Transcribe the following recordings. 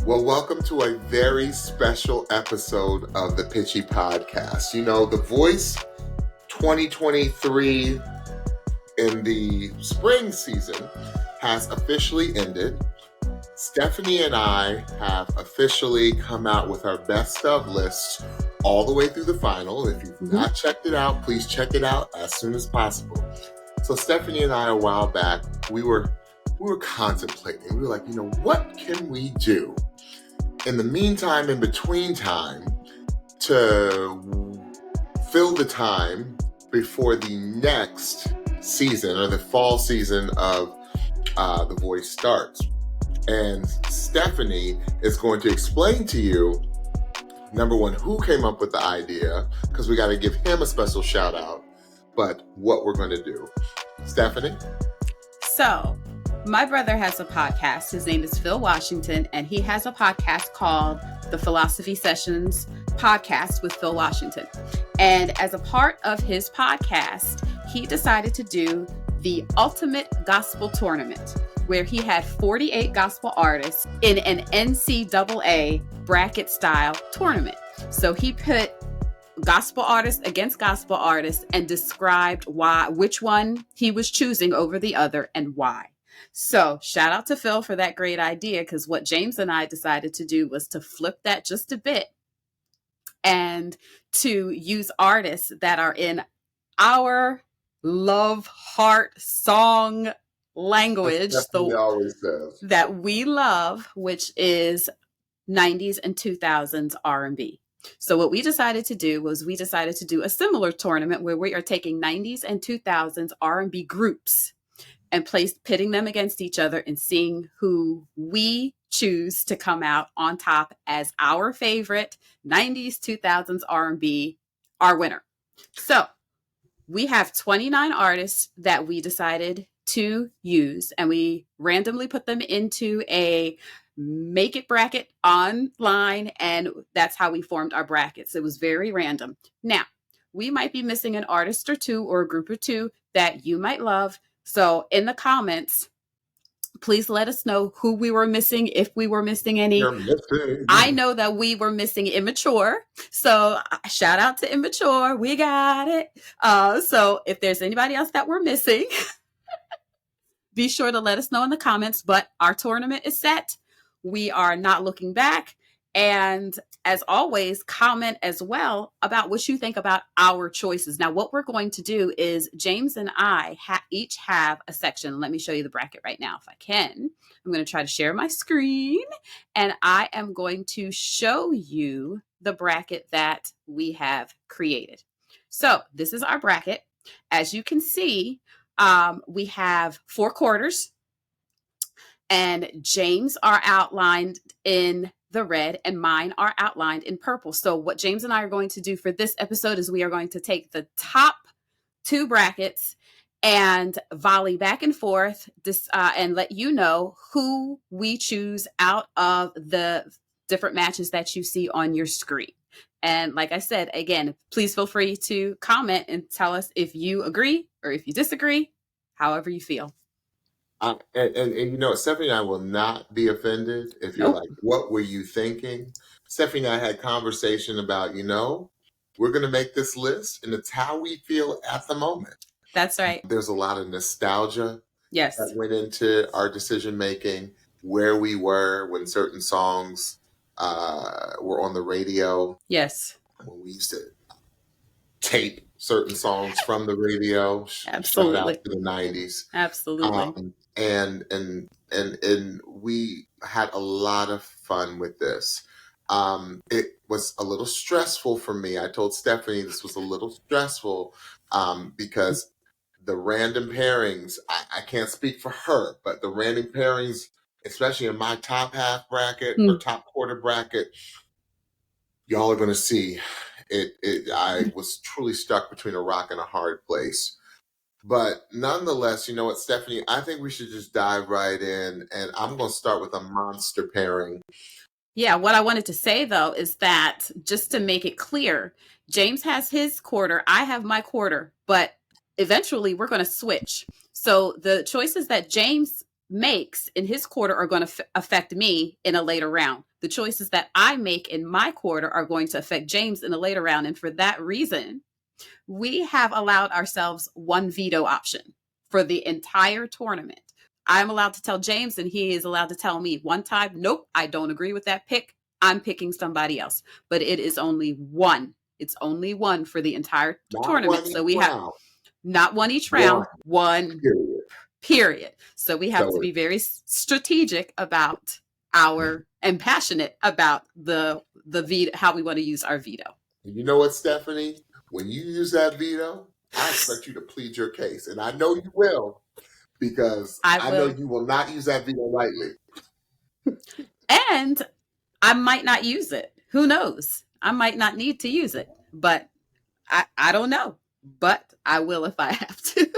Well, welcome to a very special episode of the Pitchy podcast. You know, the Voice 2023 in the spring season has officially ended. Stephanie and I have officially come out with our best of lists all the way through the final. If you've not checked it out, please check it out as soon as possible. So Stephanie and I, a while back, we were contemplating. We were like, what can we do in the meantime, in between time, to fill the time before the next season or the fall season of The Voice starts. And Stephanie is going to explain to you, number one, who came up with the idea, because we got to give him a special shout out, but what we're going to do. Stephanie? So, my brother has a podcast. His name is Phil Washington, and he has a podcast called the Philosophy Sessions Podcast with Phil Washington. And as a part of his podcast, he decided to do the Ultimate Gospel Tournament, where he had 48 gospel artists in an NCAA bracket style tournament. So he put gospel artists against gospel artists and described which one he was choosing over the other and why. So shout out to Phil for that great idea, because what James and I decided to do was to flip that just a bit and to use artists that are in our love heart song language that we love, which is 90s and 2000s R&B. So what we decided to do was we decided to do a similar tournament where we are taking 90s and 2000s R&B groups and pitting them against each other and seeing who we choose to come out on top as our favorite 90s, 2000s R&B, our winner. So we have 29 artists that we decided to use, and we randomly put them into a make it bracket online, and that's how we formed our brackets. It was very random. Now, we might be missing an artist or two or a group or two that you might love. So in the comments, please let us know who we were missing, if we were missing any. I know that we were missing Immature. So shout out to Immature. We got it. So if there's anybody else that we're missing, be sure to let us know in the comments. But our tournament is set. We are not looking back. And as always, comment as well about what you think about our choices. Now, what we're going to do is James and I each have a section. Let me show you the bracket right now, if I can. I'm going to try to share my screen, and I am going to show you the bracket that we have created. So this is our bracket. As you can see, we have 4 quarters, and James are outlined in the red and mine are outlined in purple. So what James and I are going to do for this episode is we are going to take the top 2 brackets and volley back and forth and let you know who we choose out of the different matches that you see on your screen. And like I said, again, please feel free to comment and tell us if you agree or if you disagree, however you feel. And Stephanie and I will not be offended if you're like, what were you thinking? Stephanie and I had conversation about, we're going to make this list, and it's how we feel at the moment. That's right. There's a lot of nostalgia that went into our decision making, where we were when certain songs were on the radio. Yes. When we used to tape certain songs from the radio. Absolutely. Shout out to the 90s. Absolutely. And we had a lot of fun with this. It was a little stressful for me. I told Stephanie this was a little stressful because the random pairings, I can't speak for her, but the random pairings, especially in my top half bracket or top quarter bracket, y'all are going to see it. I was truly stuck between a rock and a hard place. But nonetheless, you know what, Stephanie, I think we should just dive right in, and I'm going to start with a monster pairing. Yeah, what I wanted to say, though, is that just to make it clear, James has his quarter, I have my quarter, but eventually we're going to switch. So the choices that James makes in his quarter are going to affect me in a later round. The choices that I make in my quarter are going to affect James in a later round. And for that reason, we have allowed ourselves one veto option for the entire tournament. I'm allowed to tell James, and he is allowed to tell me one time, nope, I don't agree with that pick. I'm picking somebody else. But it is only one. It's only one for the entire tournament. So we have not one each round, one period. So we have to be very strategic about and passionate about the veto, how we want to use our veto. You know what, Stephanie? When you use that veto, I expect you to plead your case. And I know you will, because I know you will not use that veto lightly. And I might not use it. Who knows? I might not need to use it, but I don't know. But I will if I have to.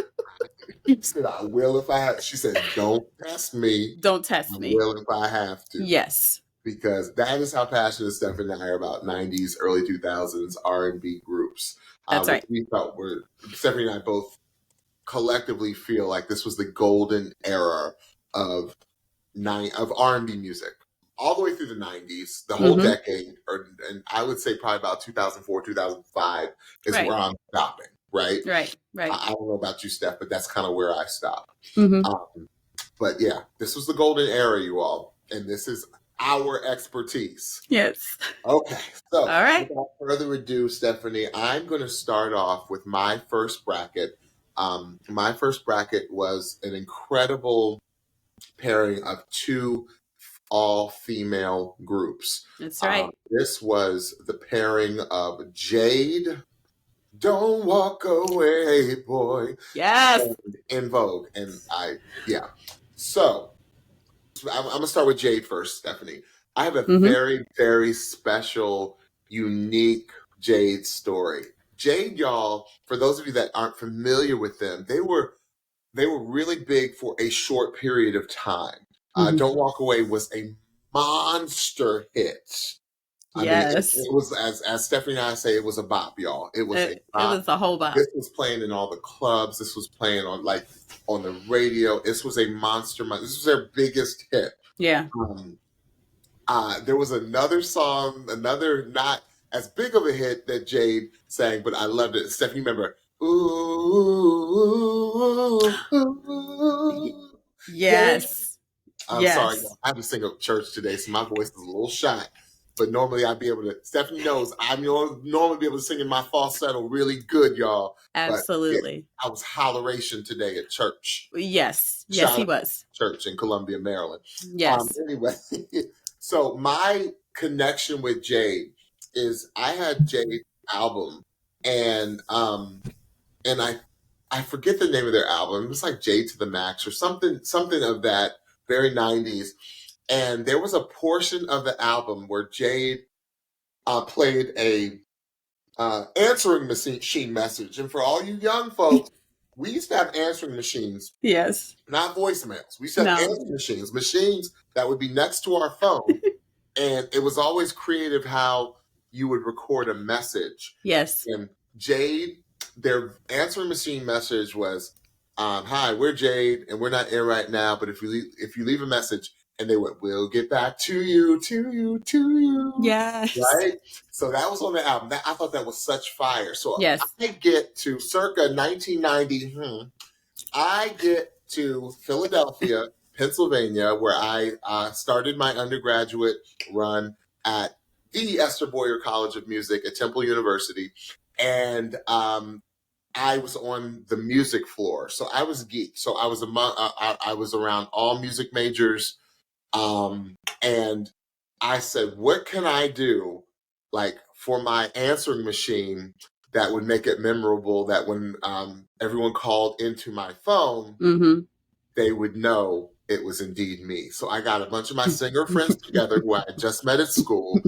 She said, I will if I have. She said, don't test me. Don't test me. I will if I have to. Yes. Because that is how passionate Stephanie and I are about 90s, early 2000s R&B groups. That's right. We felt Stephanie and I both collectively feel like this was the golden era of R&B music. All the way through the 90s, the whole decade, and I would say probably about 2004, 2005 is where I'm stopping, right? Right. I don't know about you, Steph, but that's kind of where I stopped. Mm-hmm. But yeah, this was the golden era, you all, and this is our expertise. Yes. Okay, so all right. Without further ado, Stephanie, I'm going to start off with my first bracket. My first bracket was an incredible pairing of two all-female groups. That's right. This was the pairing of Jade, Don't Walk Away, Boy. Yes. And En Vogue. And So I'm going to start with Jade first, Stephanie. I have a very, very special, unique Jade story. Jade, y'all, for those of you that aren't familiar with them, they were really big for a short period of time. Don't Walk Away was a monster hit. Yes. I mean, it was, as Stephanie and I say, it was a bop, y'all. It was a bop. It was a whole bop. This was playing in all the clubs. This was playing on the radio. This was a monster. This was their biggest hit. Yeah. There was another song, another not as big of a hit that Jade sang, but I loved it. Stephanie, remember? Ooh. Yes. I'm sorry, I had to sing at church today, so my voice is a little shot. But normally I'd be able to. Stephanie knows I'm normally be able to sing in my falsetto really good, y'all. Absolutely. But I was holleration today at church. Yes. Yes, he was. Church in Columbia, Maryland. Yes. Anyway, so my connection with Jade is I had Jade's album, and I forget the name of their album. It was like Jade to the Max or something of that, very 90s. And there was a portion of the album where Jade played a answering machine message. And for all you young folks, we used to have answering machines. Yes. Not voicemails. We used to have answering machines that would be next to our phone. And it was always creative how you would record a message. Yes. And Jade, their answering machine message was, hi, we're Jade, and we're not in right now, but if you leave a message, and they went, we'll get back to you. Yes. Right? So that was on the album. I thought that was such fire. So yes. I get to circa 1990, I get to Philadelphia, Pennsylvania, where I started my undergraduate run at the Esther Boyer College of Music at Temple University. And I was on the music floor. So I was geek. So I was I was around all music majors. And I said, what can I do for my answering machine that would make it memorable, that when everyone called into my phone, they would know it was indeed me. So I got a bunch of my singer friends together who I had just met at school,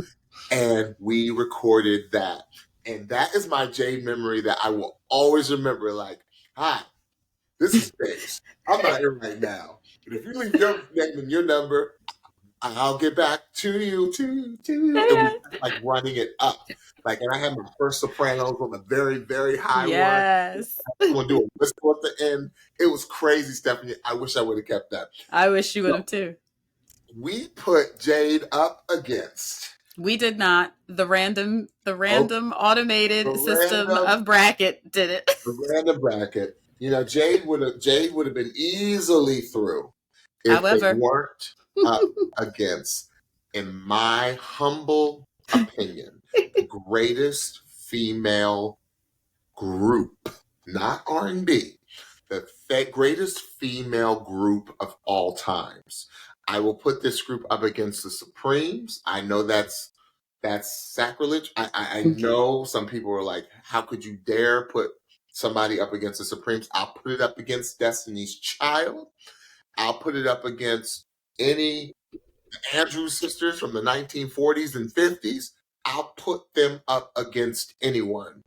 and we recorded that. And that is my Jade memory that I will always remember. Hi, this is James. I'm not here right now. But if you leave your name and your number, I'll get back to you, and we like running it up. Like, and I had my first sopranos on the very, very high one. Yes. Someone do a whistle at the end. It was crazy, Stephanie. I wish I would have kept that. I wish you would So have too. we put Jade up against. We did not. The random automated system Random, of bracket did it. the random bracket. You know, Jade would have been easily through if they However, weren't up against, in my humble opinion, the greatest female group, not R&B, the greatest female group of all times. I will put this group up against the Supremes. I know that's sacrilege. I know some people are like, how could you dare put somebody up against the Supremes? I'll put it up against Destiny's Child. I'll put it up against any Andrews sisters from the 1940s and 50s. I'll put them up against anyone.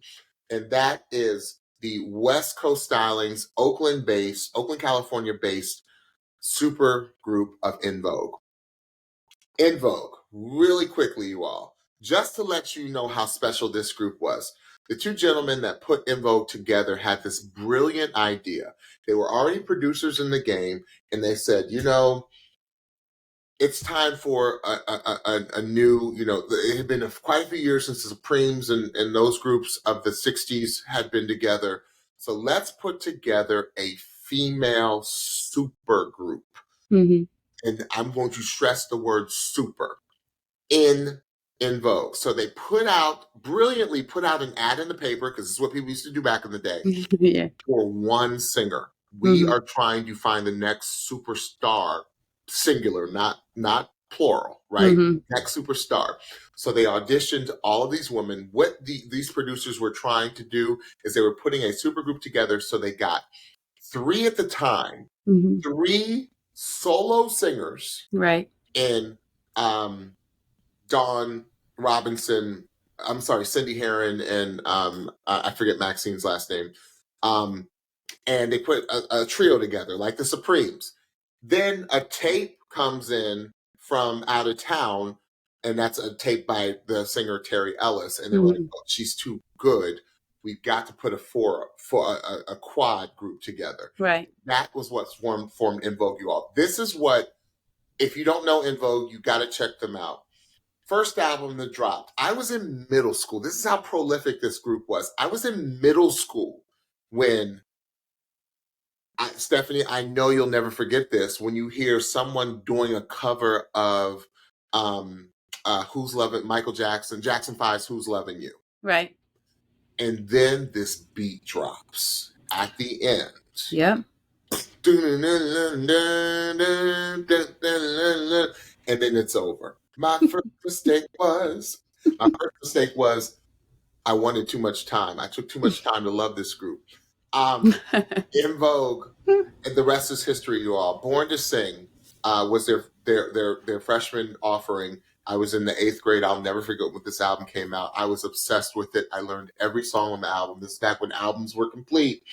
And that is the West Coast Stylings, Oakland, California based super group of En Vogue. En Vogue, really quickly, you all, just to let you know how special this group was. The two gentlemen that put En Vogue together had this brilliant idea. They were already producers in the game, and they said, you know, it's time for a new, you know, it had been quite a few years since the Supremes and those groups of the 60s had been together. So let's put together a female super group. Mhm. And I'm going to stress the word super in Vogue. So they brilliantly put out an ad in the paper, because this is what people used to do back in the day, Yeah. for one singer. We are trying to find the next superstar, singular, not plural, right? Next superstar. So they auditioned all of these women. What these producers were trying to do is they were putting a supergroup together. So they got three at the time, three solo singers, Right. in Dawn Robinson, I'm sorry, Cindy Herron, and I forget Maxine's last name. And they put a trio together, like the Supremes. Then a tape comes in from out of town, and that's a tape by the singer Terry Ellis. And they were like, oh, she's too good. We've got to put a quad group together. Right. That was what formed En Vogue, you all. This is what, if you don't know En Vogue, you got to check them out. First album that dropped, I was in middle school. This is how prolific this group was. I was in middle school when, Stephanie, I know you'll never forget this, when you hear someone doing a cover of Who's Loving, Michael Jackson 5's Who's Loving You. Right. And then this beat drops at the end. Yep. And then it's over. My first mistake was I wanted too much time. I took too much time to love this group. En Vogue, and the rest is history, you all. Born to Sing was their freshman offering. I was in the 8th grade. I'll never forget when this album came out. I was obsessed with it. I learned every song on the album. This is back when albums were complete.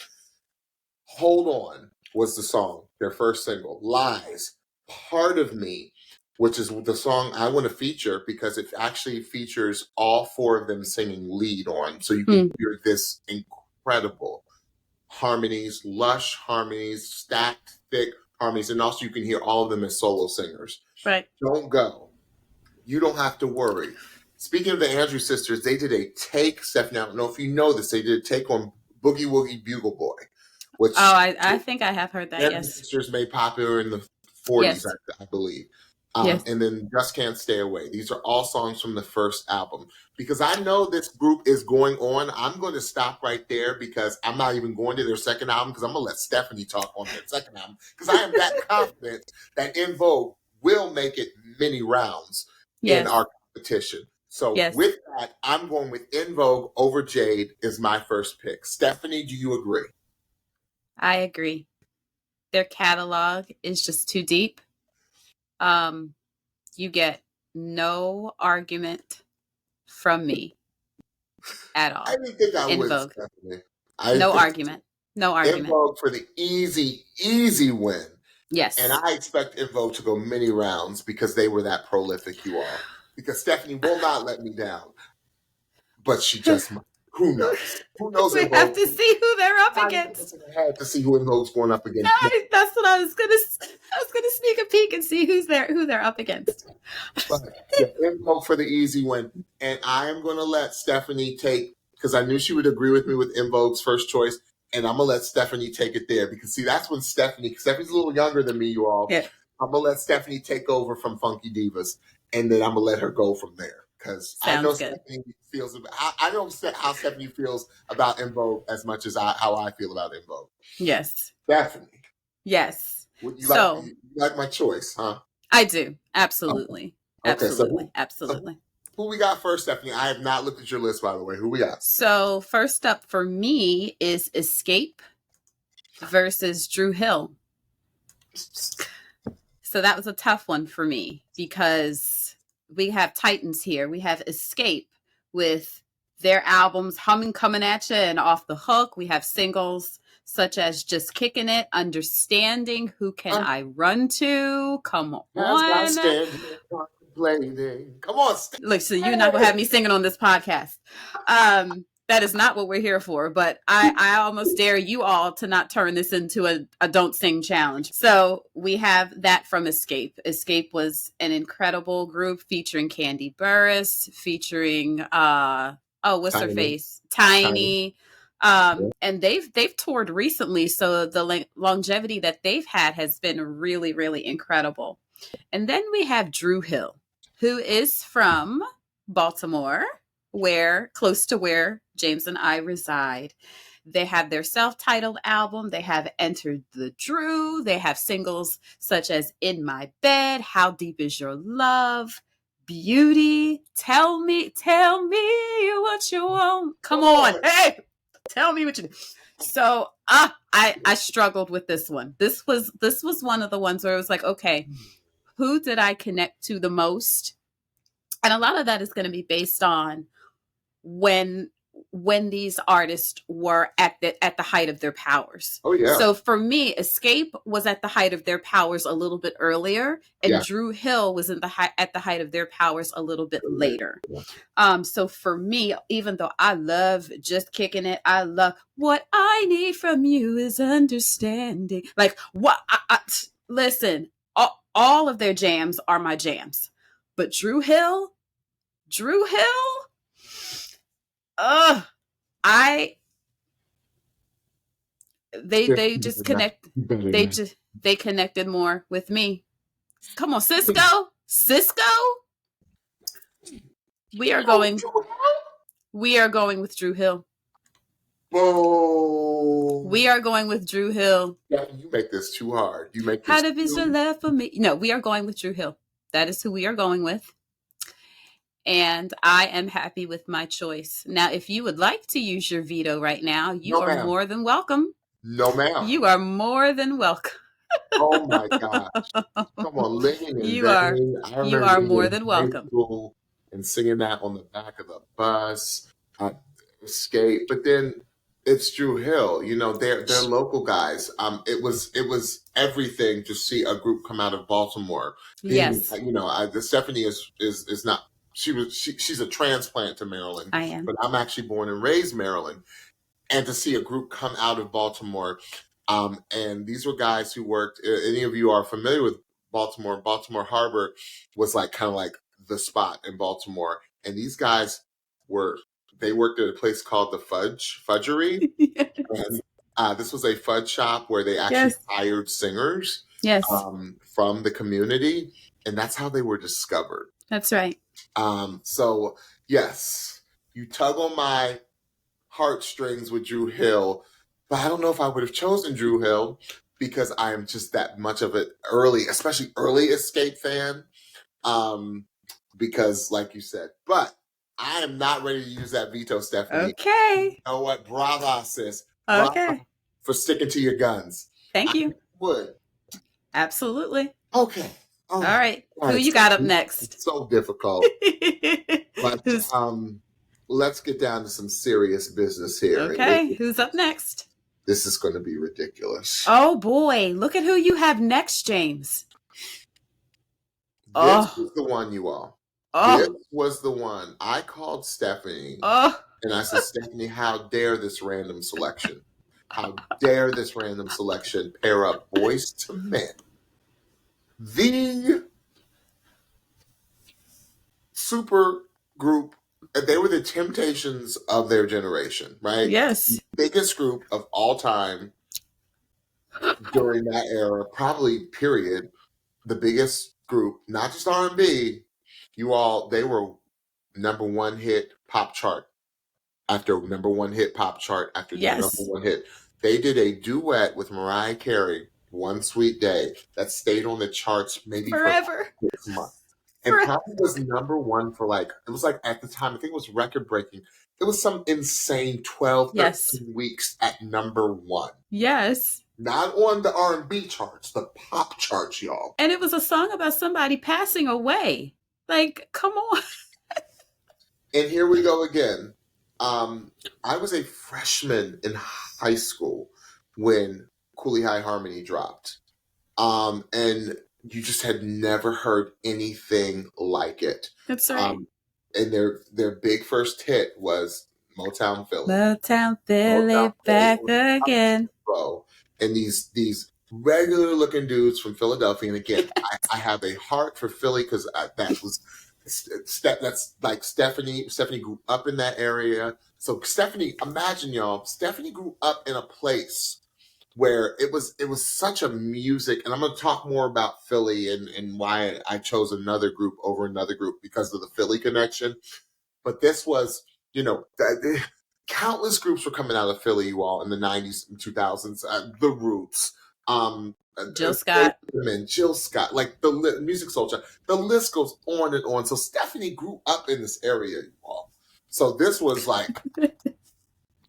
Hold On was the song, their first single. Lies, Part of Me, which is the song I want to feature because it actually features all four of them singing lead on. So you can hear this incredible harmonies, lush harmonies, stacked, thick harmonies, and also you can hear all of them as solo singers. Right. Don't go. You don't have to worry. Speaking of the Andrews sisters, they did a take, Stephanie, I don't know if you know this, they did a take on Boogie Woogie Bugle Boy. Which I think I have heard that, Andrews sisters made popular in the 40s, I believe. Yes. And then Just Can't Stay Away. These are all songs from the first album. Because I know this group is going on, I'm going to stop right there because I'm not even going to their second album because I'm going to let Stephanie talk on their second album because I am that confident that En Vogue will make it many rounds in our competition. So with that, I'm going with En Vogue over Jade is my first pick. Stephanie, do you agree? I agree. Their catalog is just too deep. You get no argument from me at all. I didn't think I would. No argument. No argument. En Vogue for the easy win. Yes. And I expect En Vogue to go many rounds because they were that prolific, you all. Because Stephanie will not let me down. But she just might. Who knows? Who knows We En have Vogue? to see who they're up I against. had to see who En Vogue's going up against. That's what I was gonna sneak a peek and see who they're up against. But yeah, En Vogue for the easy one. And I am gonna let Stephanie take, because I knew she would agree with me with En Vogue's first choice. And I'm gonna let Stephanie take it there because see, that's when Stephanie's a little younger than me, you all. Yeah. I'm gonna let Stephanie take over from Funky Divas, and then I'm gonna let her go from there because I know Stephanie feels. I know how Stephanie feels about En Vogue as much as how I feel about En Vogue. Yes, Stephanie. Yes. You like my choice, huh? I do. Absolutely. Okay. Absolutely. Absolutely. So who we got first, Stephanie? I have not looked at your list, by the way. Who we got? So first up for me is Escape versus Dru Hill. So that was a tough one for me because we have titans here. We have Escape with their albums Humming Coming At You and Off the Hook. We have singles such as Just Kicking It, Understanding, Who Can I Run To? Come on. Come on. Look, so you're not going to have me singing on this podcast. That is not what we're here for, but I almost dare you all to not turn this into a don't sing challenge. So we have that from Escape. Escape was an incredible group featuring Candy Burris, featuring what's her face? Tiny. And they've toured recently, so the longevity that they've had has been really, really incredible. And then we have Dru Hill, who is from Baltimore, close to where James and I reside. They have their self-titled album. They have Entered the Dru. They have singles such as In My Bed, How Deep Is Your Love, Beauty, Tell Me What You Want. Come on. Hey, tell me what you do. So I struggled with this one. This was one of the ones where it was like, okay, who did I connect to the most? And a lot of that is going to be based on when these artists were at the height of their powers. Oh yeah. So for me, Escape was at the height of their powers a little bit earlier, and Dru Hill was at the height of their powers a little bit later. So for me, even though I love Just Kicking It, I love What I Need From You Is Understanding. Like what? Listen, all of their jams are my jams, but Dru Hill. They just connect. They connected more with me. Come on, Cisco. We are going with Dru Hill. Whoa. We are going with Dru Hill. Yeah, you make this too hard. How to visit left for me. No, we are going with Dru Hill. That is who we are going with. And I am happy with my choice. Now, if you would like to use your veto right now, you are more than welcome. No, ma'am. You are more than welcome. Oh my gosh. Come on, Lynn. You are more than welcome. And singing that on the back of the bus. Escape. But then it's Dru Hill. You know, they're local guys. It was everything to see a group come out of Baltimore. Yes. You know, Stephanie is not. She's a transplant to Maryland. I am. But I'm actually born and raised Maryland. And to see a group come out of Baltimore, and these were guys who worked. Any of you are familiar with Baltimore? Baltimore Harbor was kind of the spot in Baltimore, and these guys worked at a place called the Fudgery. Yes. And this was a fudge shop where they actually hired singers. Yes. From the community, and that's how they were discovered. That's right. So yes, you tug on my heartstrings with Dru Hill, but I don't know if I would have chosen Dru Hill because I am just that much of an especially early Escape fan. Because like you said, but I am not ready to use that veto, Stephanie. Okay. You know what? Brava, sis. Okay. Brava for sticking to your guns. Thank you. I would. Absolutely. Okay. All right. Who you got up next? It's so difficult. But let's get down to some serious business here. Okay. Who's up next? This is going to be ridiculous. Oh boy, look at who you have next, James. This was the one, you all. This Oh, was the one. I called Stephanie oh, and I said, Stephanie, how dare this random selection? How dare this random selection pair up Boyz to Men? The super group, they were the Temptations of their generation, right? yes. Biggest group of all time during that era, probably period. The biggest group, not just R&B, you all, they were number one hit pop chart after number one hit pop chart after Yes. number one hit. They did a duet with Mariah Carey, One Sweet Day, that stayed on the charts maybe Forever. for 6 months. And probably was number one for like, it was like at the time, I think it was record breaking. It was some insane 12, 13 weeks at number one. Yes. Not on the R&B charts, the pop charts, y'all. And it was a song about somebody passing away. Like, come on. And here we go again. I was a freshman in high school when Cooley High Harmony dropped. And you just had never heard anything like it. That's right. And their big first hit was Motown Philly. Motown Philly back again. And these regular looking dudes from Philadelphia. And again, I have a heart for Philly because that's like Stephanie. Stephanie grew up in that area. So Stephanie, imagine y'all, Stephanie grew up in a place where it was such a music, and I'm going to talk more about Philly and why I chose another group over another group because of the Philly connection. But this was, countless groups were coming out of Philly, you all, in the 90s and 2000s. The Roots, Jill Scott, like the Music Soul Child. The list goes on and on. So Stephanie grew up in this area, you all. So this was like,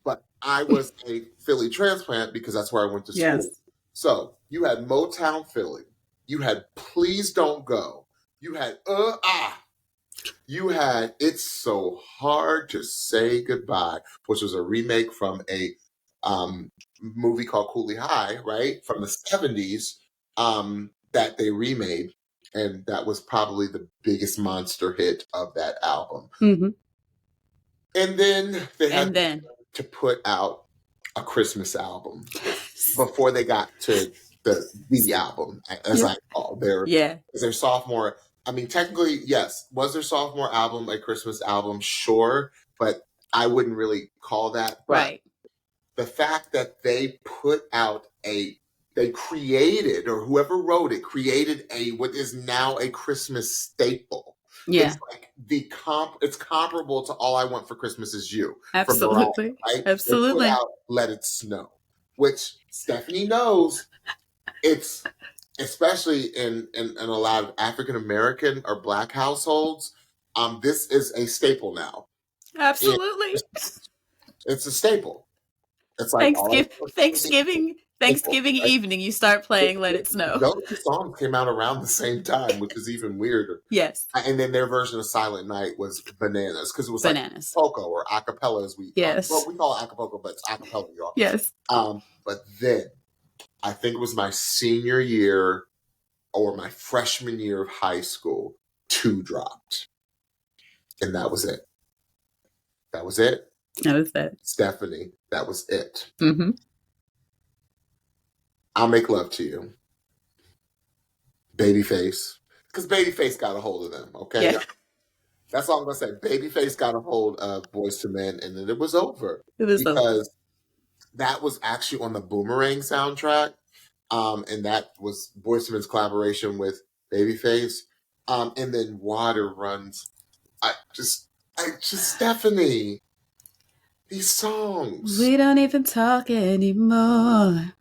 but I was a Philly transplant because that's where I went to school. Yes. So you had Motown Philly, you had Please Don't Go, you had you had It's So Hard to Say Goodbye, which was a remake from a movie called Cooley High, right? From the 70s, that they remade. And that was probably the biggest monster hit of that album. Mm-hmm. And then they had to put out a Christmas album before they got to the album, as I call their sophomore. I mean, technically, yes. Was their sophomore album a Christmas album? Sure. But I wouldn't really call that. Right. But the fact that they put out they created, or whoever wrote it, created what is now a Christmas staple. Yeah. It's like it's comparable to All I Want for Christmas Is You. Absolutely. Right? Absolutely. They put out Let It Snow, which Stephanie knows it's, especially in a lot of African American or Black households, this is a staple now. Absolutely. It's a staple. It's like Thanksgiving evening, you start playing Let It Snow. Those two songs came out around the same time, which is even weirder. Yes. And then their version of Silent Night was Bananas, because it was Bananas. like Poco or acapella, as we well, we call it acapella, but it's acapella, y'all. Yes. But then I think it was my senior year or my freshman year of high school, 2 dropped. And that was it. That was it. That was it. Stephanie, that was it. Mm-hmm. I'll Make Love to You. Babyface. Because Babyface got a hold of them, okay? Yeah. That's all I'm going to say. Babyface got a hold of Boyz II Men, and then it was over. Because that was actually on the Boomerang soundtrack. And that was Boyz II Men's collaboration with Babyface. And then Water Runs. I just Stephanie, these songs. We don't even talk anymore.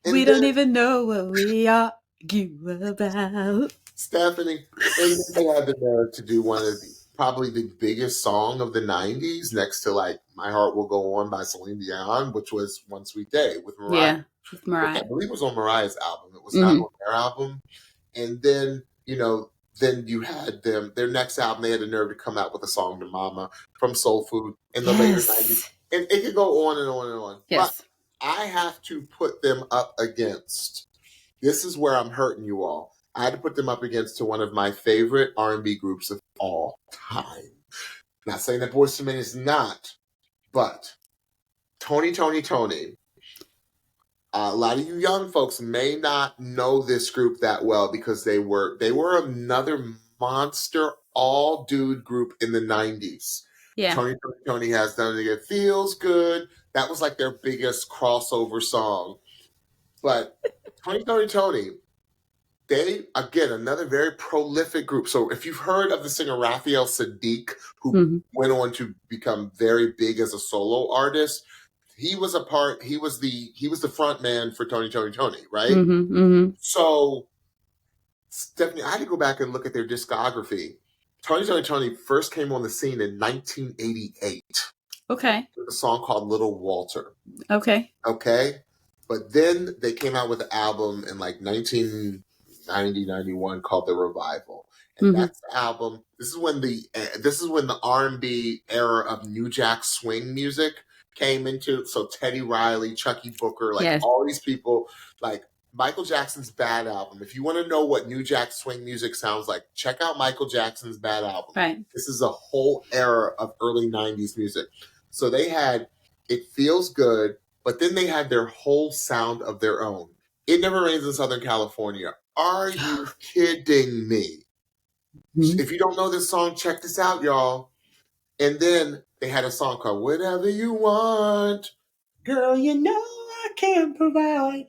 We don't even know what we argue about. Stephanie, and they had the nerve to do one of probably the biggest song of the 90s, next to like My Heart Will Go On by Celine Dion, which was One Sweet Day with Mariah. Yeah, with Mariah. I believe it was on Mariah's album. It was not on their album. And then, then you had them, their next album, they had the nerve to come out with a song to Mama from Soul Food in the later 90s. And it could go on and on and on. Yes. But I have to put them up against. This is where I'm hurting you all. I had to put them up against to one of my favorite R&B groups of all time. Not saying that Boyz II Men is not, but Toni. A lot of you young folks may not know this group that well because they were another monster all dude group in the 90s. Yeah. Toni has done it. It Feels Good. That was like their biggest crossover song. But Toni, they, again, another very prolific group. So if you've heard of the singer Raphael Sadiq, who went on to become very big as a solo artist, he was the front man for Toni, right? So Stephanie, I had to go back and look at their discography. Toni first came on the scene in 1988. Okay. With a song called Little Walter. Okay. But then they came out with an album in like 1990, 91 called The Revival. And that's the album. This is when the R&B era of New Jack Swing music came into. So Teddy Riley, Chucky Booker, all these people, like Michael Jackson's Bad Album. If you want to know what New Jack Swing music sounds like, check out Michael Jackson's Bad Album. Right. This is a whole era of early 90s music. So they had It Feels Good, but then they had their whole sound of their own. It Never Rains in Southern California. Are you kidding me? If you don't know this song, check this out, y'all. And then they had a song called Whatever You Want. Girl, you know I can provide.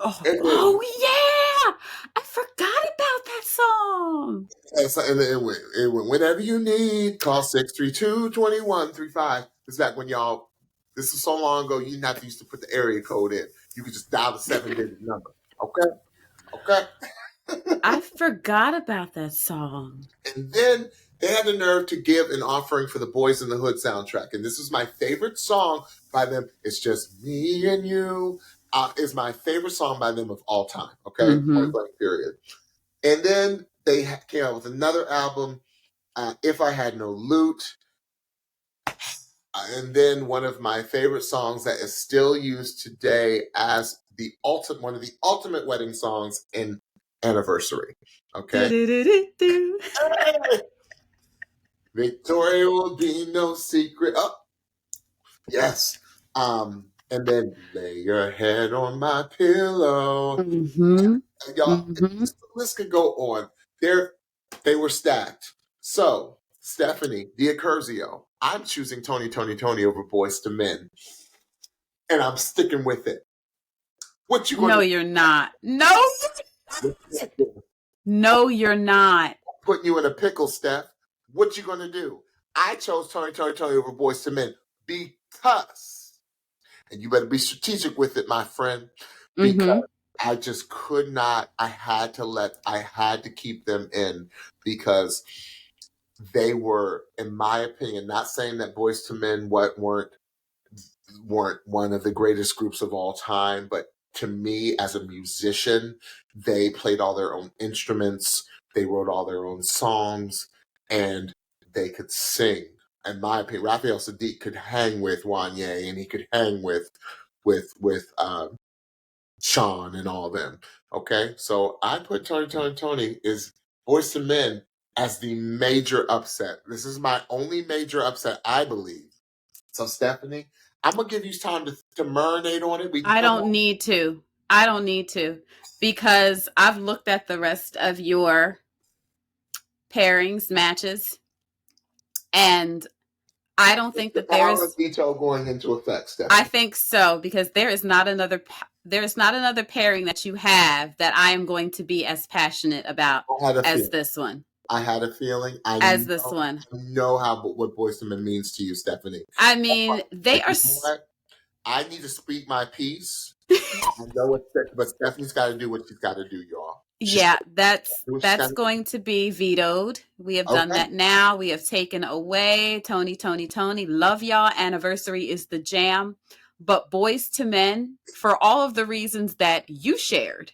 Oh yeah! I forgot about that song. And it went, Whenever You Need, call 632-2135. It's back when y'all, this is so long ago, you didn't have to used to put the area code in. You could just dial the 7-digit number. Okay? I forgot about that song. And then they had the nerve to give an offering for the Boyz in the Hood soundtrack. And this is my favorite song by them. It's Just Me and You. Is my favorite song by them of all time. Okay? Point blank period. And then they came out with another album, If I Had No Loot. And then one of my favorite songs that is still used today as one of the ultimate wedding songs in Anniversary. Okay? Victoria will be no secret. Oh, yes. And then Lay Your Head on My Pillow. Y'all, the list could go on. They were stacked. So, Stephanie Diacurzio, I'm choosing Toni over Boyz II Men. And I'm sticking with it. What you going to do? No, you're not. No, you're not. Putting you in a pickle, Steph. What you going to do? I chose Toni over Boyz II Men because, and you better be strategic with it, my friend, because I just could not, I had to keep them in because they were, in my opinion, not saying that Boyz II Men weren't one of the greatest groups of all time, but to me, as a musician, they played all their own instruments, they wrote all their own songs, and they could sing. In my opinion, Raphael Sadiq could hang with Wanye, and he could hang with Sean and all them. Okay, so I put Toni is Boyz II Men as the major upset. This is my only major upset, I believe. So Stephanie, I'm gonna give you time to marinate on it. I don't need to because I've looked at the rest of your pairings, matches, and I don't think that there is veto going into effect, Stephanie. I think so, because there is not another pairing that you have that I am going to be as passionate about as this one. I had a feeling. This one. I know what Boyz II Men means to you, Stephanie. I mean, they are. I need to speak my piece. I know what, but Stephanie's got to do what she's got to do, y'all. That's going to be vetoed. We have done that now. We have taken away Toni. Love y'all. Anniversary is the jam. But Boyz II Men, for all of the reasons that you shared,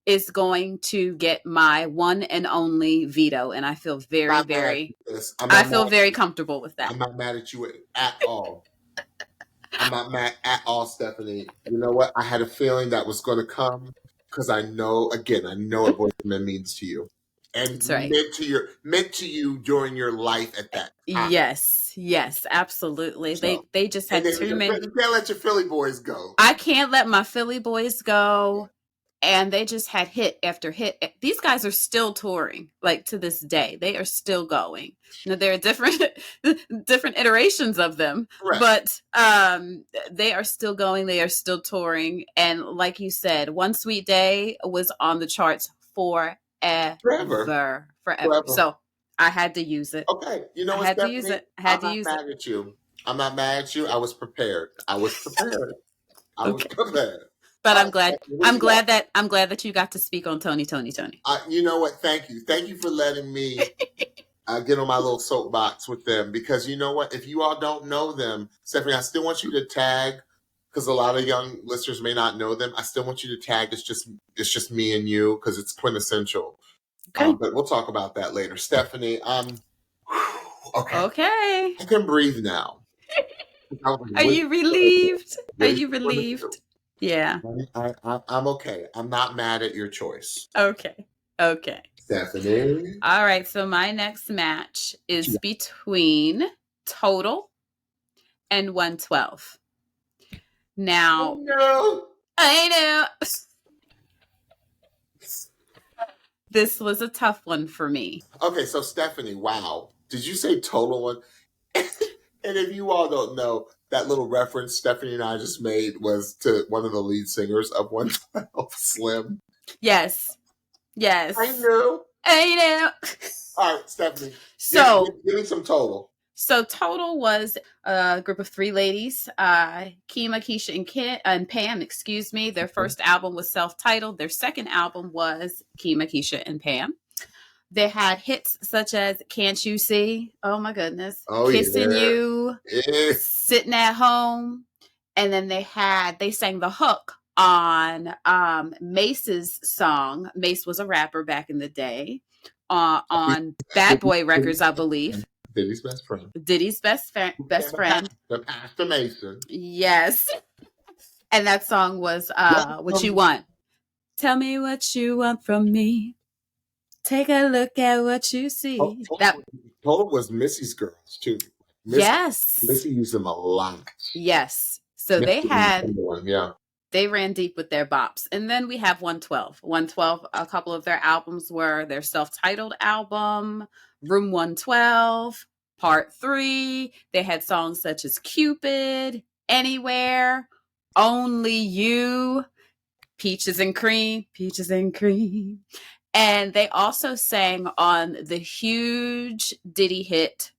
is going to get my one and only veto. And I feel very comfortable with that. I'm not mad at you at all. I'm not mad at all, Stephanie. You know what? I had a feeling that was going to come because I know, again, I know what Boyz II Men means to you, and That's right. meant to you during your life at that time. Yes, absolutely. So, They just and had then too many. you can't let your Philly boys go. I can't let my Philly boys go. And they just had hit after hit. These guys are still touring, like to this day. They are still going. Now, there are different different iterations of them, Correct. but they are still going. They are still touring. And like you said, One Sweet Day was on the charts forever. Forever. So I had to use it. Okay. You know I what, had to Stephanie? use it. I I'm had to not use mad it. at you. I'm not mad at you. I was prepared. I was prepared. Okay. All But right, Stephanie, what you got? I'm glad that you got to speak on Toni. You know what? Thank you. Thank you for letting me get on my little soapbox with them, because you know what? If you all don't know them, Stephanie, I still want you to tag, because a lot of young listeners may not know them. I still want you to tag. It's just me and you, because it's quintessential. Okay. But we'll talk about that later. Stephanie, okay. Okay. I can breathe now. Are you relieved? Are you relieved? Yeah. I'm okay. I'm not mad at your choice. Okay. Stephanie. All right. So my next match is between Total and 112. Now, No. I know this was a tough one for me. Okay, so Stephanie, wow. Did you say Total one? And if you all don't know, that little reference Stephanie and I just made was to one of the lead singers of 112, Slim. Yes. I know. All right, Stephanie. So give me some Total. So Total was a group of three ladies, Kima, Keisha, and Pam, excuse me. Their first album was self-titled. Their second album was Kima, Keisha, and Pam. They had hits such as Can't You See? Oh my goodness. Kissing You, Sitting at Home. And then they sang the hook on Mace's song. Mace was a rapper back in the day, on Bad Boy Records, I believe. Diddy's best friend. The Pastor Mason. Yes. And that song was What You Want. Tell me what you want from me. Take a look at what you see. Total was Missy's girls too. Yes. Missy used them a lot. Yes. So Missy they ran deep with their bops. And then we have 112. 112, a couple of their albums were their self-titled album, Room 112, Part 3. They had songs such as Cupid, Anywhere, Only You, Peaches and Cream. And they also sang on the huge Diddy hit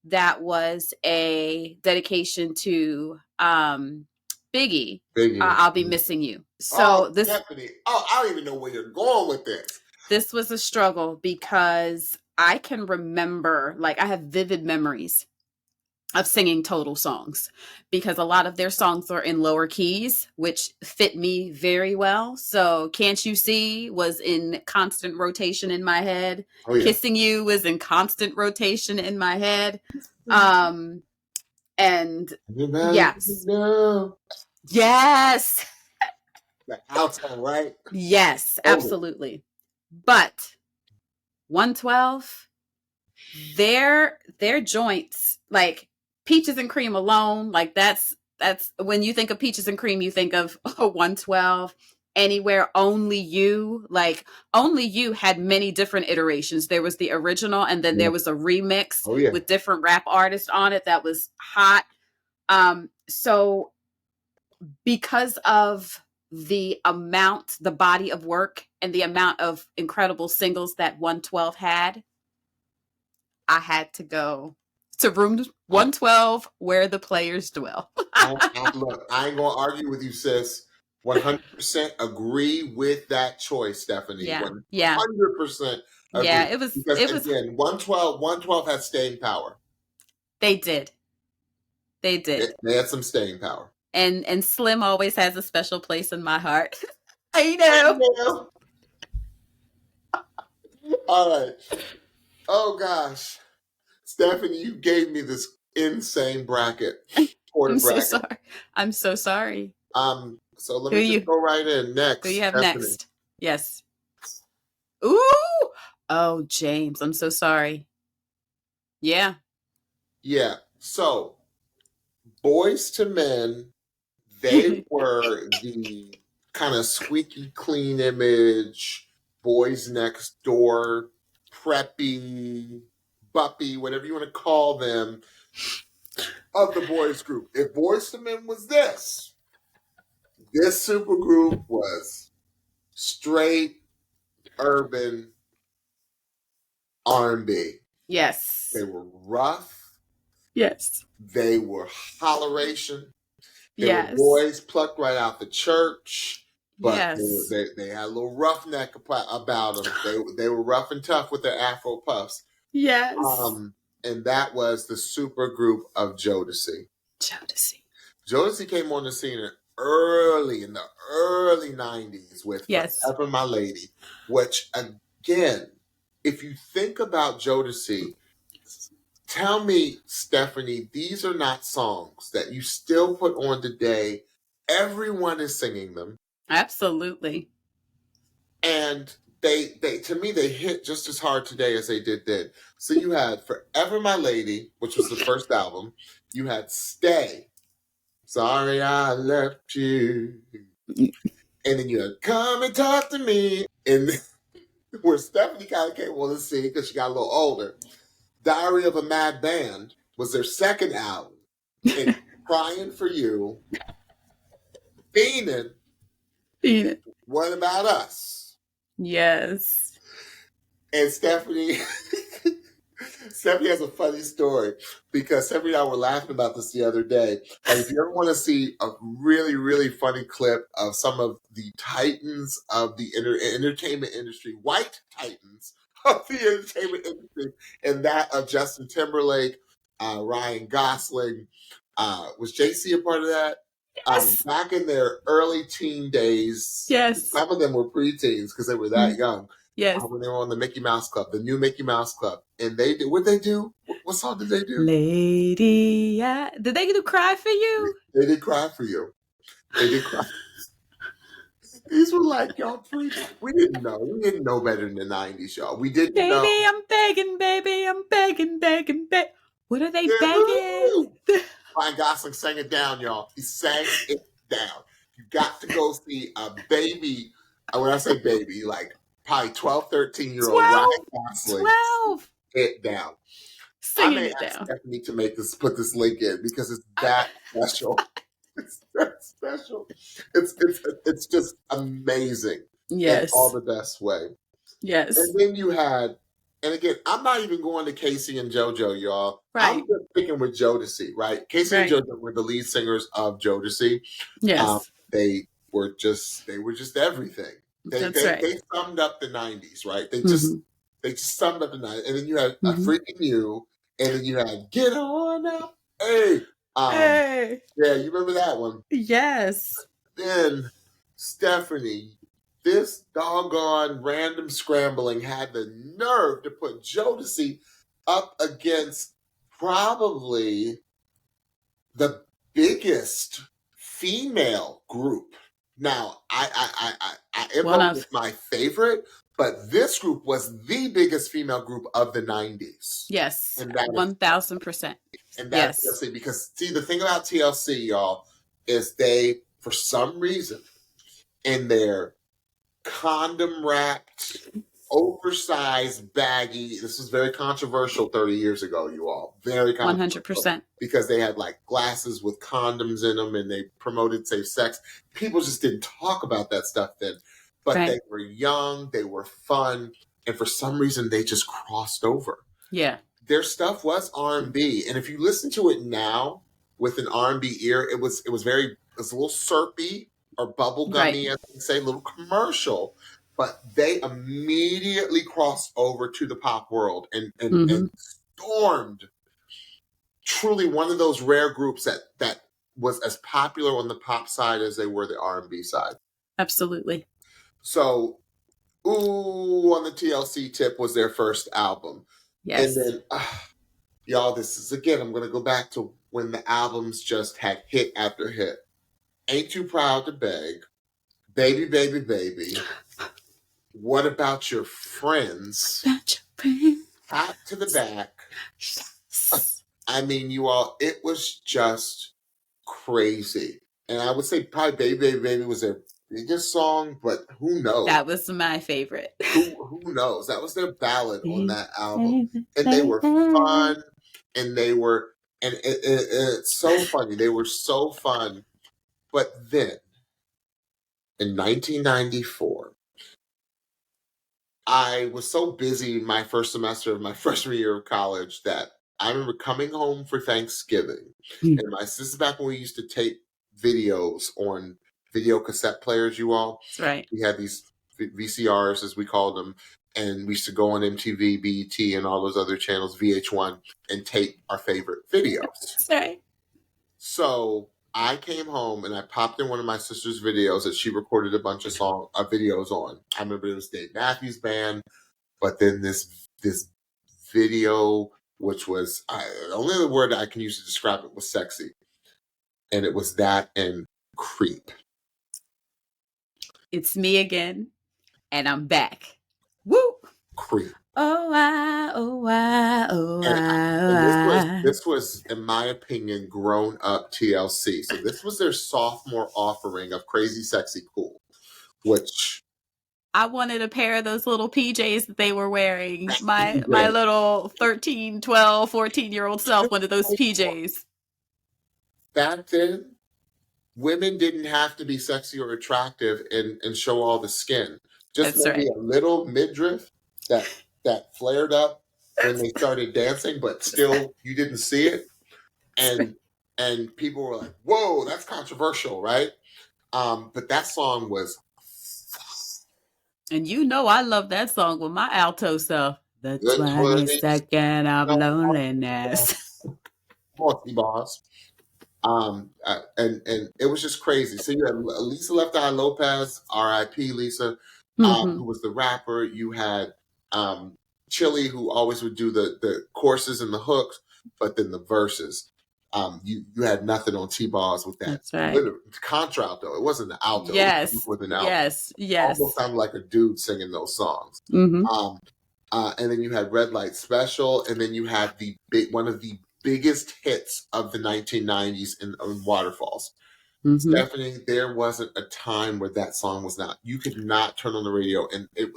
that was a dedication to Biggie. I'll Be Missing You. So Stephanie, I don't even know where you're going with this. This was a struggle because I can remember, like, I have vivid memories of singing Total songs because a lot of their songs are in lower keys, which fit me very well. So Can't You See was in constant rotation in my head. Oh, yeah. Kissing You was in constant rotation in my head. And yes. Yes. The alto, right? Yes, absolutely. But 112, their joints, like Peaches and Cream alone, like that's when you think of Peaches and Cream, you think of 112. Anywhere, Only You. Like, Only You had many different iterations. There was the original, and then there was a remix with different rap artists on it that was hot. So because of the amount, the body of work, and the amount of incredible singles that 112 had, I had to go to Room 112, Where the Players Dwell. Look, I ain't gonna argue with you, sis. 100% agree with that choice, Stephanie. Yeah. 100% agree. Yeah, it was again, 112 had staying power. They did. They had some staying power. And Slim always has a special place in my heart. I know. All right. Oh gosh. Stephanie, you gave me this insane bracket. I'm so quarterback. sorry. I'm so sorry. So let Who me just you go right in. who Next, you have Stephanie. next? Yes. Ooh. Oh, James. I'm so sorry. Yeah. Yeah. So, Boys to Men, they were the kind of squeaky clean image, boys next door, preppy, buppy, whatever you want to call them, of the boys group. If Boys to Men was this supergroup was straight urban R&B. Yes. They were rough. Yes. They were holleration. They were Yes. boys plucked right out the church, but Yes. they had a little roughneck about them. They were rough and tough with their Afro puffs. Yes. And that was the super group of Jodeci. Jodeci came on the scene in the early 90s with Yes. Forever My Lady, which again, if you think about Jodeci, tell me, Stephanie, these are not songs that you still put on today. Everyone is singing them. Absolutely. And they to me, they hit just as hard today as they did then. So you had Forever My Lady, which was the first album. You had Stay. Sorry I left you. And then you had Come and Talk to Me. And where Stephanie kind of came on the scene because she got a little older. Diary of a Mad Band was their second album. And Crying for You. Fiendin'. What About Us? Yes. And Stephanie has a funny story because Stephanie and I were laughing about this the other day. And if you ever want to see a really, really funny clip of some of the titans of the entertainment industry, white titans of the entertainment industry, and that of Justin Timberlake, Ryan Gosling, was JC a part of that? Yes. Back in their early teen days, Yes. some of them were preteens because they were that young. Yes. When they were on the Mickey Mouse Club, the new Mickey Mouse Club, and they did what they do. What song did they do? Lady, did they do Cry for You? They did Cry for You. They did Cry. These were like y'all we didn't know. We didn't know better than the 90s, y'all. We didn't know. Baby, I'm begging, baby, I'm begging, begging, begging. What are they begging? Ryan Gosling sang it down, y'all. He sang it down. You got to go see a baby. When I say baby, like probably 12, 13-year-old Ryan Gosling 12. it down. Singing I may it ask down. Stephanie to put this link in because it's that special. It's that special. It's just amazing. Yes. In all the best way. Yes. And then you had, and again, I'm not even going to Casey and JoJo, y'all. Right. I'm just sticking with Jodeci, right? Casey and JoJo were the lead singers of Jodeci. Yes. They were just everything. They summed up the 90s, right? They just summed up the 90s. And then you had Freaking You, and then you had Get On Up. Hey. Hey. Yeah, you remember that one? Yes. Then Stephanie, this doggone random scrambling had the nerve to put Jodeci up against probably the biggest female group. Now, En Vogue is my favorite, but this group was the biggest female group of the 90s. Yes, 1,000%. And that's TLC, because see, the thing about TLC, y'all, is they, for some reason, in their condom wrapped, oversized, baggy, this was very controversial 30 years ago, you all. Very controversial. 100%. Because they had like glasses with condoms in them and they promoted safe sex. People just didn't talk about that stuff then. But they were young, they were fun, and for some reason they just crossed over. Yeah. Their stuff was R&B, and if you listen to it now with an R&B ear, it was a little syrupy or bubblegummy, as they say, a little commercial. But they immediately crossed over to the pop world and stormed. Truly, one of those rare groups that was as popular on the pop side as they were the R&B side. Absolutely. So, on the TLC tip was their first album. Yes. And then, y'all, this is, again, I'm going to go back to when the albums just had hit after hit. Ain't Too Proud to Beg, Baby, Baby, Baby, What About Your Friends, Hot to the Back. I mean, you all, it was just crazy. And I would say probably Baby, Baby, Baby was their biggest song, but who knows? That was my favorite. Who knows? That was their ballad on that album. And they were fun, and they were, and it's so funny. They were so fun. But then, in 1994, I was so busy in my first semester of my freshman year of college that I remember coming home for Thanksgiving. And my sister, back when we used to tape videos on video cassette players, you all. That's right. We had these VCRs, as we called them, and we used to go on MTV, BET, and all those other channels, VH1, and tape our favorite videos. That's right. So I came home and I popped in one of my sister's videos that she recorded a bunch of videos on. I remember it was Dave Matthews Band, but then this video, which was only the word I can use to describe it was sexy, and it was that and Creep. It's me again, and I'm back. Woo! Creep. Oh, This was, in my opinion, grown up TLC. So this was their sophomore offering of Crazy Sexy Cool, which I wanted a pair of those little PJs that they were wearing. My little 13, 12, 14-year-old self wanted those PJs. Back then, women didn't have to be sexy or attractive and show all the skin. Just maybe a little midriff that flared up when they started dancing, but still you didn't see it. And people were like, whoa, that's controversial, right? But that song was... And you know I love that song with my alto self. The 22nd of loneliness. Boss. And it was just crazy. So you had Lisa Left Eye Lopez, R.I.P. Lisa, who was the rapper. You had Chili, who always would do the choruses and the hooks, but then the verses. You had nothing on T-Bars with that. That's right. Contralto. It wasn't the alto. Yes. It was with an alto. Yes. Almost sounded like a dude singing those songs. Mm-hmm. And then you had Red Light Special, and then you had one of the biggest hits of the 1990s in Waterfalls. Mm-hmm. Stephanie, there wasn't a time where that song was not. You could not turn on the radio, and there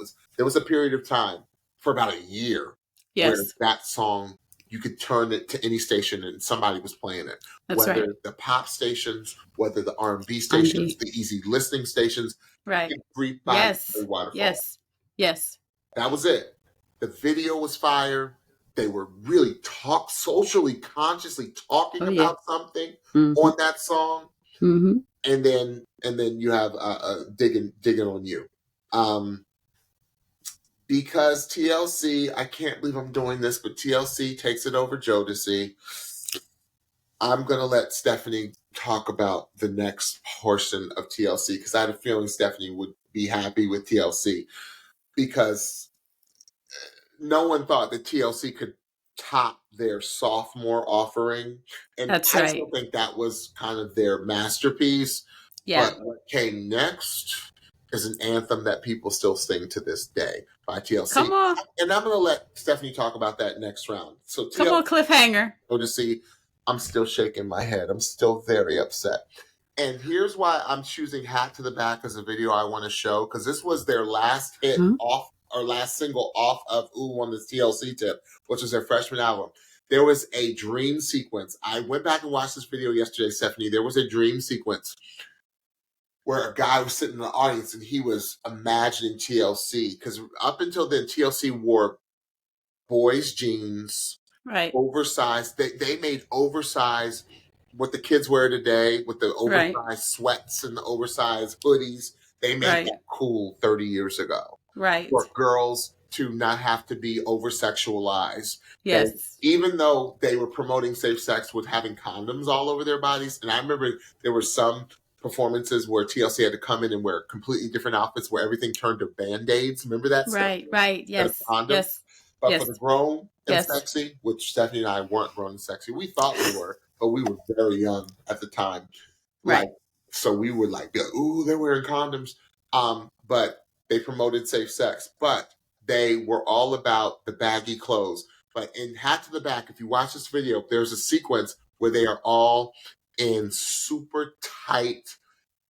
was a period of time for about a year where that song, you could turn it to any station and somebody was playing it. That's whether right. the pop stations, whether the R&B stations, the easy listening stations. Right. Yes. That was it. The video was fire. They were really socially consciously talking about something on that song. Mm-hmm. And then you have digging on you. Because TLC, I can't believe I'm doing this, but TLC takes it over Jodeci. I'm going to let Stephanie talk about the next portion of TLC, because I had a feeling Stephanie would be happy with TLC, because no one thought that TLC could top their sophomore offering. And I still think that was kind of their masterpiece. Yeah. But what came next is an anthem that people still sing to this day by TLC. Come on. And I'm going to let Stephanie talk about that next round. So TLC, come on, cliffhanger. Jodeci, I'm still shaking my head. I'm still very upset. And here's why I'm choosing Hat to the Back as a video I want to show, because this was their last hit off, or last single off of Ooh on this TLC tip, which was their freshman album. There was a dream sequence. I went back and watched this video yesterday, Stephanie. There was a dream sequence where a guy was sitting in the audience and he was imagining TLC, because up until then, TLC wore boys' jeans, oversized. They made oversized what the kids wear today, with the oversized sweats and the oversized hoodies. They made that cool 30 years ago. Right. For girls to not have to be over-sexualized. Yes. And even though they were promoting safe sex with having condoms all over their bodies, and I remember there were some performances where TLC had to come in and wear completely different outfits where everything turned to Band-Aids. Remember that stuff? Right. Yes. But for the grown and sexy, which Stephanie and I weren't grown and sexy. We thought we were, but we were very young at the time. Right. Like, so we would like be like, ooh, they're wearing condoms. But they promoted safe sex, but they were all about the baggy clothes. But in Hat to the Back, if you watch this video, there's a sequence where they are all in super tight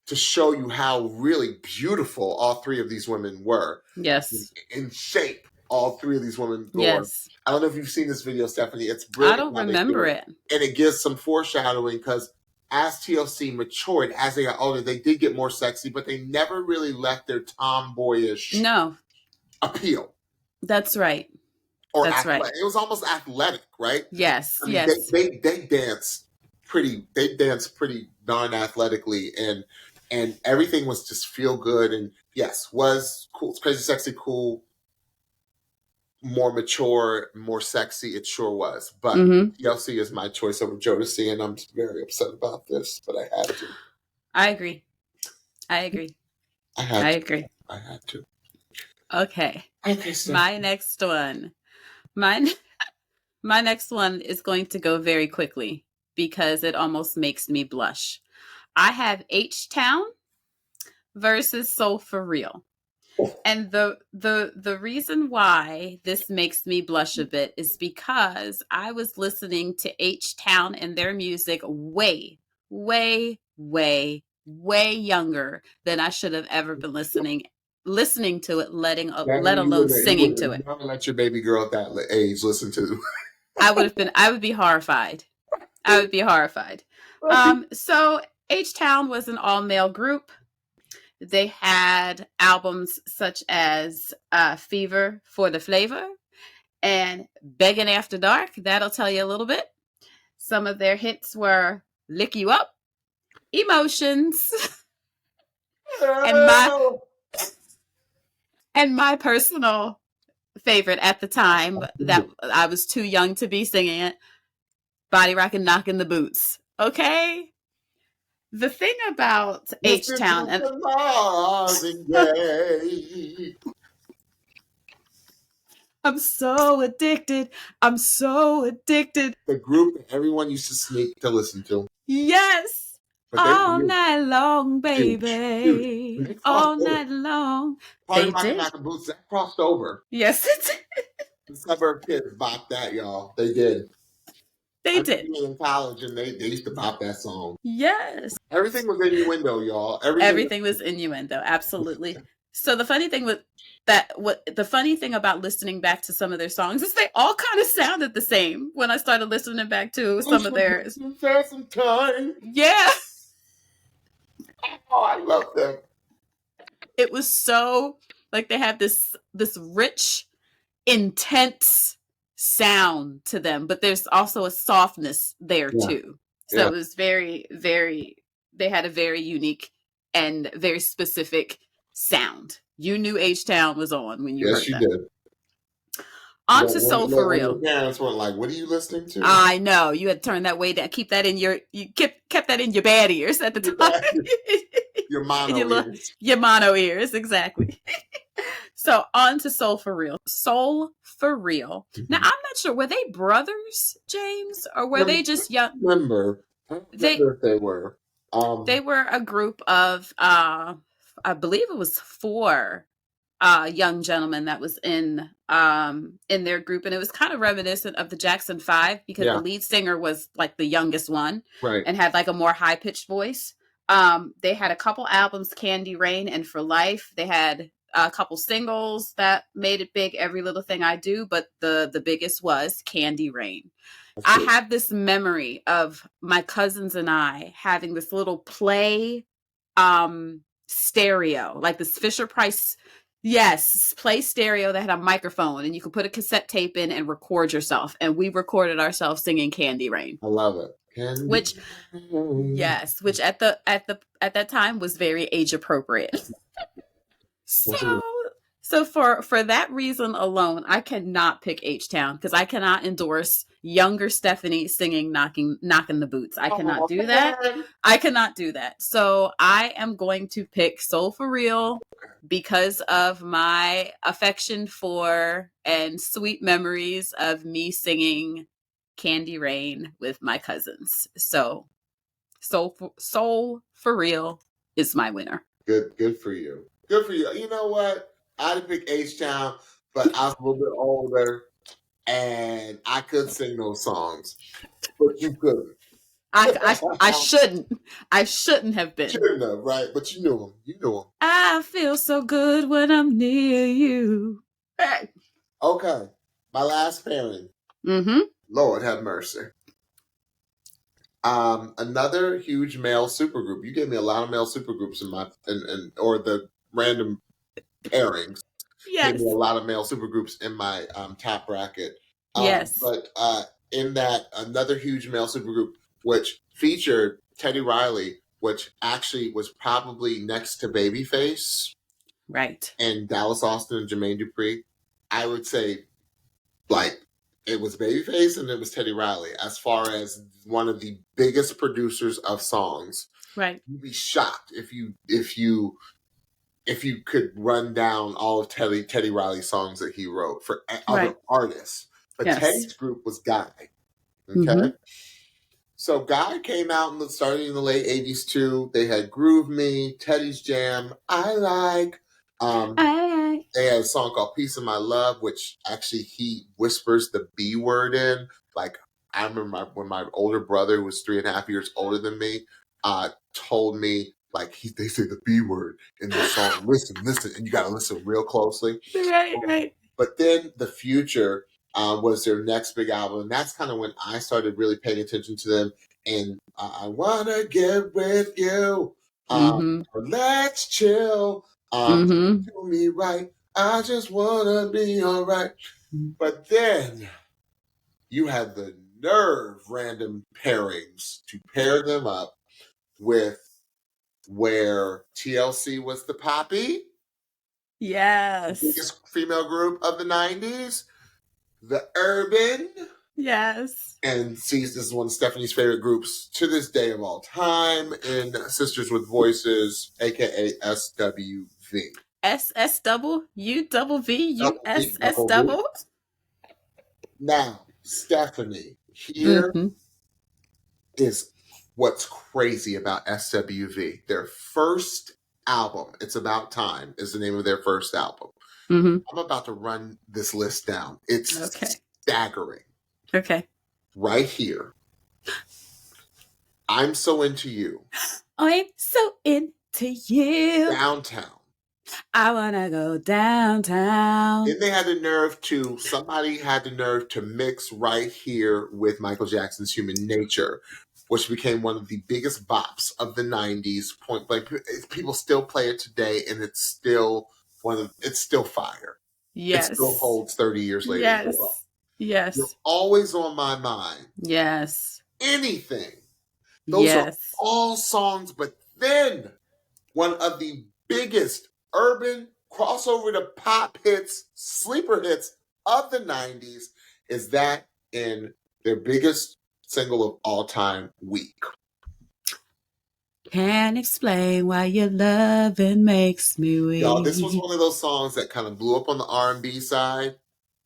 to show you how really beautiful all three of these women were. Yes. In shape, all three of these women were. Yes. I don't know if you've seen this video, Stephanie. It's I brilliant. don't how they do remember it. And it gives some foreshadowing because as TLC matured, as they got older, they did get more sexy, but they never really left their tomboyish No, appeal. that's right. Or That's right. It was almost athletic, right? Yes, I mean, yes. they dance pretty darn athletically, and everything was just feel good, and yes, was cool, crazy, sexy, cool, more mature, more sexy. It sure was, but TLC is my choice over Jodeci, and I'm very upset about this, but I had to. I agree. I agree. I had to. Okay. So. My next one. My next one is going to go very quickly because it almost makes me blush. I have H-Town versus Soul for Real. And the reason why this makes me blush a bit is because I was listening to H-Town and their music way, way, way, way younger than I should have ever been listening to it, let alone singing to it. Never let your baby girl at that age listen to. I would be horrified. I would be horrified. So H-Town was an all-male group. They had albums such as Fever for the Flavor and Begging After Dark. That'll tell you a little bit. Some of their hits were Lick You Up, Emotions, and my personal favorite at the time that I was too young to be singing it, Body Rockin' Knockin' the Boots. Okay? The thing about H-Town and I'm so addicted. The group that everyone used to sneak to listen to. Yes. All night long, baby. All night long. Party Rockin' Knockin' Boots, that crossed over. Yes, it did. The suburb kids bop that, y'all. They did. They did. In college, and they used to bop that song. Yes. Everything was innuendo, y'all. Everything was innuendo, absolutely. So the funny thing about listening back to some of their songs is they all kind of sounded the same when I started listening back to some of theirs. Some time. Yeah. Oh, I love them. It was so like they have this rich, intense sound to them, but there's also a softness there too. So it was very, very, they had a very unique and very specific sound. You knew H-Town was on when you heard that. Yes, you did. On to Soul for Real. Your parents were like, what are you listening to? I know. You had to turn that way down. Keep that in you kept that in your bad ears at the time. Your mono ears. Your mono ears, exactly. So on to Soul for Real. Soul for Real. Now, I'm not sure. Were they brothers, James? Or were they just young? I don't remember if they were. They were a group of, I believe it was 4 young gentlemen that was in their group. And it was kind of reminiscent of the Jackson 5 because the lead singer was like the youngest one. Right. And had like a more high-pitched voice. They had a couple albums, Candy Rain and For Life. They had a couple singles that made it big, Every Little Thing I Do, but the biggest was Candy Rain. I have this memory of my cousins and I having this little play stereo, like this Fisher Price, play stereo that had a microphone, and you could put a cassette tape in and record yourself. And we recorded ourselves singing Candy Rain. I love it. Which at that time was very age appropriate. So for that reason alone, I cannot pick H-Town because I cannot endorse younger Stephanie singing knocking the boots. I cannot do that. I cannot do that. So I am going to pick Soul for Real because of my affection for and sweet memories of me singing Candy Rain with my cousins. So Soul for Real is my winner. Good for you. Good for you. You know what? I'd pick H-Town, but I was a little bit older, and I could sing those songs, but you couldn't. I shouldn't. I shouldn't have been. Shouldn't have, right? But you knew them. You knew them. I feel so good when I'm near you. Hey. Okay. My last pairing. Mm-hmm. Lord have mercy. Another huge male supergroup. You gave me a lot of male supergroups in my or the random pairings. Yes. Gave me a lot of male supergroups in my top bracket. Yes. But in that, another huge male supergroup, which featured Teddy Riley, which actually was probably next to Babyface, right, and Dallas Austin and Jermaine Dupri. I would say, like, it was Babyface and it was Teddy Riley as far as one of the biggest producers of songs. Right. You'd be shocked if you could run down all of Teddy Riley's songs that he wrote for other artists. But Teddy's group was Guy. Okay. Mm-hmm. So Guy came out and started in the late 80s too. They had Groove Me, Teddy's Jam, I Like. They had a song called Piece of My Love, which actually he whispers the B word in. Like, I remember when my older brother, who was 3.5 years older than me, told me, like, they say the B word in the song. Listen, and you got to listen real closely. Right. But then The Future was their next big album. And that's kind of when I started really paying attention to them. And I Want to Get With You. Let's Chill. Do me right. I just want to be all right. But then you had the nerve random pairings to pair them up with where TLC was the poppy. Yes. The biggest female group of the 90s. The Urban. Yes. And this is one of Stephanie's favorite groups to this day of all time, in Sisters with Voices, aka SWV. SSWUVV. Now, Stephanie, here is what's crazy about SWV. Their first album, It's About Time, is the name of their first album. I'm about to run this list down. It's staggering. Okay. Right here. I'm So Into You. I'm so into you. Downtown. I wanna go downtown. Then somebody had the nerve to mix Right Here with Michael Jackson's Human Nature, which became one of the biggest bops of the 90s. Point blank, people still play it today, and it's still fire. Yes. It still holds 30 years later. Yes. You're always on my mind. Yes. Anything. Those are all songs, but then one of the biggest urban crossover to pop hits, sleeper hits of the 90s is that in their biggest single of all time, Weak. Can't explain why your loving makes me weak. Y'all, this was one of those songs that kind of blew up on the R&B side,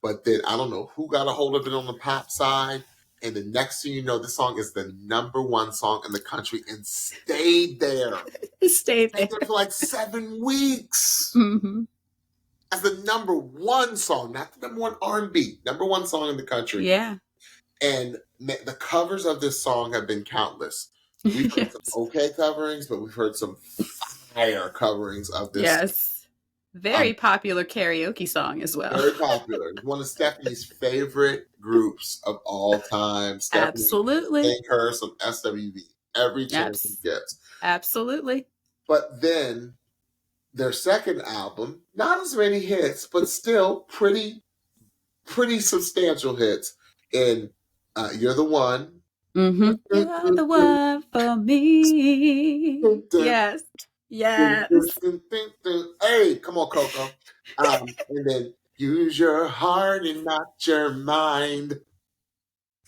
but then I don't know who got a hold of it on the pop side. And the next thing you know, this song is the #1 song in the country and stayed there. Stayed there for like 7 weeks. As the #1 song, not the #1 R&B, #1 song in the country. Yeah. And the covers of this song have been countless. We've heard some okay coverings, but we've heard some fire coverings of this. Yes. Very popular karaoke song as well. Very popular. One of Stephanie's favorite groups of all time. Absolutely. Thank her some SWV every chance she gets. Absolutely. But then their second album, not as many hits, but still pretty substantial hits. In You're the One. You're the one for me. Yes. Hey, come on, Coco. And then Use Your Heart and Not Your Mind.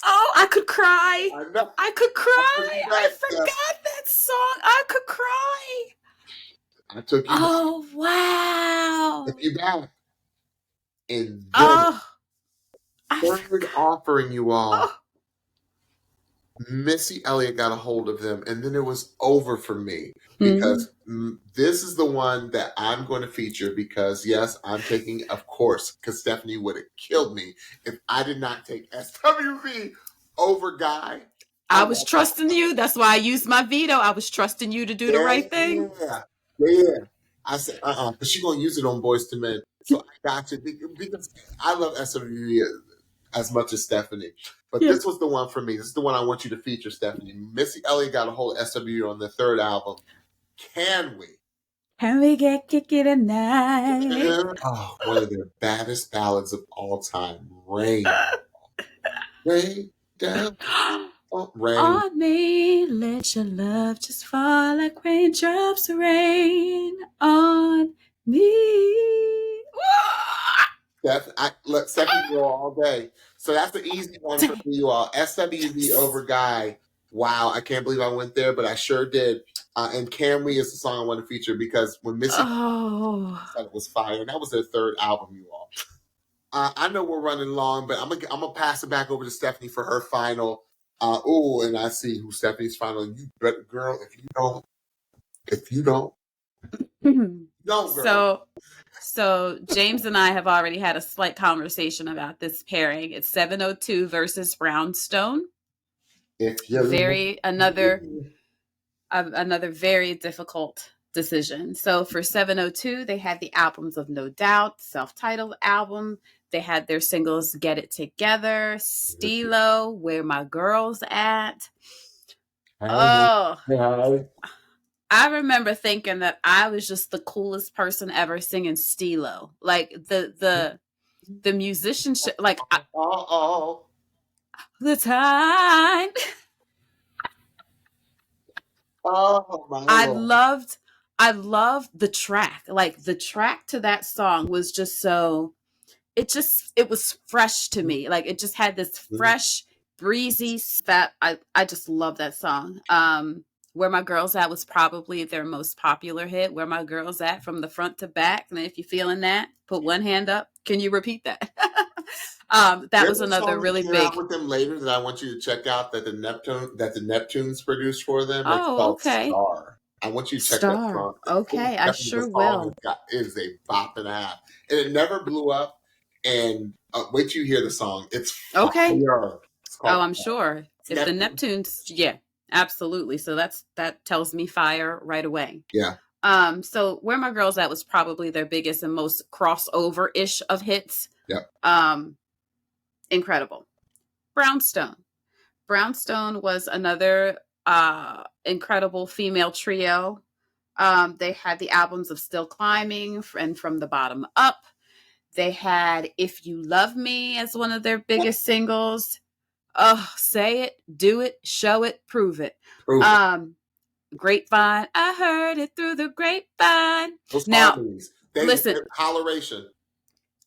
Oh, I could cry. I could cry. I forgot that song. I could cry. I took you. Oh, wow. Took you back. And then third offering, you all. Missy Elliott got a hold of them, and then it was over for me Mm. because this is the one that I'm going to feature because, yes, I'm taking, of course, because Stephanie would have killed me if I did not take SWV over Guy. I was trusting you. That's why I used my veto. I was trusting you to do the right thing. Yeah. I said, because she's going to use it on Boyz II Men. So I got you because I love SWV as much as Stephanie. But this was the one for me. This is the one I want you to feature, Stephanie. Missy Elliott got a hold of SWV on the third album. Can we? Can we get kicky tonight? Oh, one of their baddest ballads of all time. Rain. Rain down. Rain. On me, let your love just fall like raindrops rain on me. Let Stephanie go all day. So that's the easy one for you all. SWV over Guy. Wow, I can't believe I went there, but I sure did. And Can We is the song I want to feature because when Missy said it was fire, and that was their third album, you all. I know we're running long, but I'm gonna pass it back over to Stephanie for her final. And I see who Stephanie's final. You better, girl, if you don't, no, girl. So James and I have already had a slight conversation about this pairing. It's 702 versus Brownstone. Another very difficult decision. So for 702, they had the albums of No Doubt, self-titled album. They had their singles Get It Together, Stilo, Where My Girls At. I remember thinking that I was just the coolest person ever singing Stilo. Like the musicianship, like the time. Oh my Lord. I loved the track. Like the track to that song was just so it was fresh to me. Like it just had this fresh, breezy that I just love that song. Where My Girls At was probably their most popular hit. Where My Girls At from the front to back. And if you're feeling that, put one hand up. Can you repeat that? That was another really big with them later that I want you to check out that the Neptunes produced for them. It's called Star. I want you to check that song. Okay, I sure will. It is a bop and a half. And it never blew up. And wait till you hear the song. It's okay. Fire. I'm sure. If the Neptunes, yeah, absolutely. So that tells me fire right away. Yeah. So Where My Girls At was probably their biggest and most crossover-ish of hits. Yep. Incredible. Brownstone was another incredible female trio. They had the albums of Still Climbing and From the Bottom Up. They had If You Love Me as one of their biggest singles. Oh, Say It, Do It, Show It, Prove It. Grapevine. I heard it through the grapevine. Those now, harmonies. Listen. Holleration.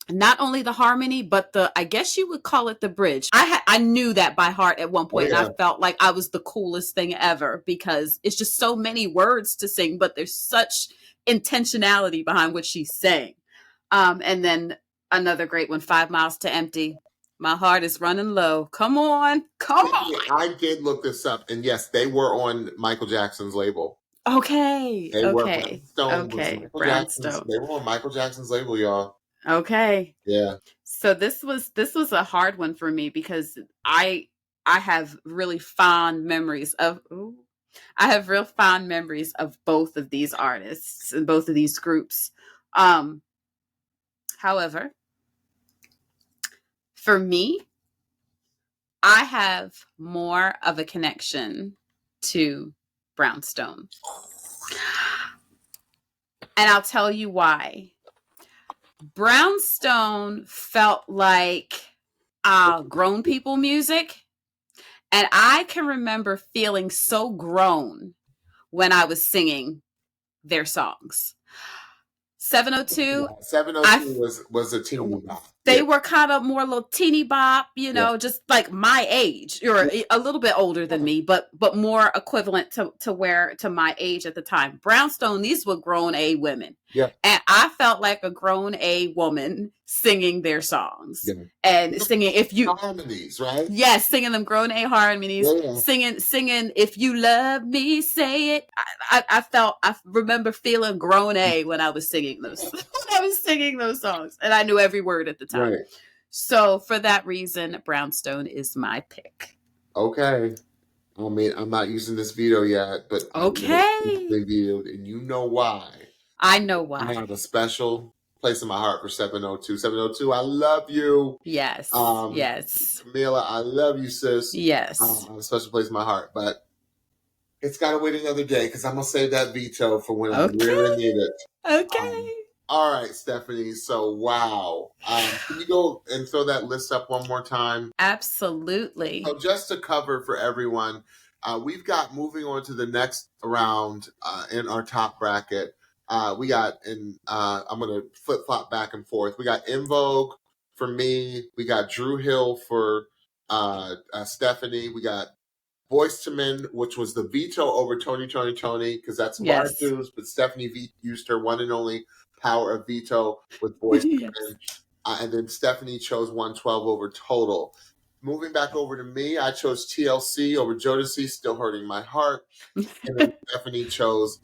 Not only the harmony, but I guess you would call it the bridge. I knew that by heart at one point, and I felt like I was the coolest thing ever because it's just so many words to sing, but there's such intentionality behind what she's saying. And then another great one, 5 Miles to Empty. My heart is running low. Come on. I did look this up, and yes, they were on Michael Jackson's label. Okay. They were Brownstone. They were on Michael Jackson's label, y'all. Okay. Yeah. So this was a hard one for me because I have really fond memories of both of these artists and both of these groups. However, for me, I have more of a connection to Brownstone. And I'll tell you why. Brownstone felt like grown people music. And I can remember feeling so grown when I was singing their songs. 702 was a teen bop. They were kind of more little teeny bop, just like my age, or a little bit older than me, but more equivalent to my age at the time. Brownstone, these were grown A women. Yeah. And I felt like a grown A woman singing their songs and singing harmonies, right? Yes, singing them grown A harmonies, singing if you love me, say it. I remember feeling grown A when I was singing those songs, and I knew every word at the time. Right. So for that reason, Brownstone is my pick. Okay. I mean, I'm not using this veto yet, but okay, veto, and you know why. I know why. I have a special place in my heart for 702. 702, I love you. Yes. Yes. Camila, I love you, sis. Yes. I have a special place in my heart, but it's got to wait another day because I'm going to save that veto for when I really need it. Okay. All right, Stephanie. So, wow. Can you go and throw that list up one more time? Absolutely. So just to cover for everyone, we've got moving on to the next round in our top bracket. We got I'm going to flip-flop back and forth. We got En Vogue for me. We got Dru Hill for Stephanie. We got Boyz II Men, which was the veto over Toni, because that's our dues, but Stephanie used her one and only power of veto with Boyz II Men. And then Stephanie chose 112 over Total. Moving back over to me, I chose TLC over Jodeci, Still Hurting My Heart. And then Stephanie chose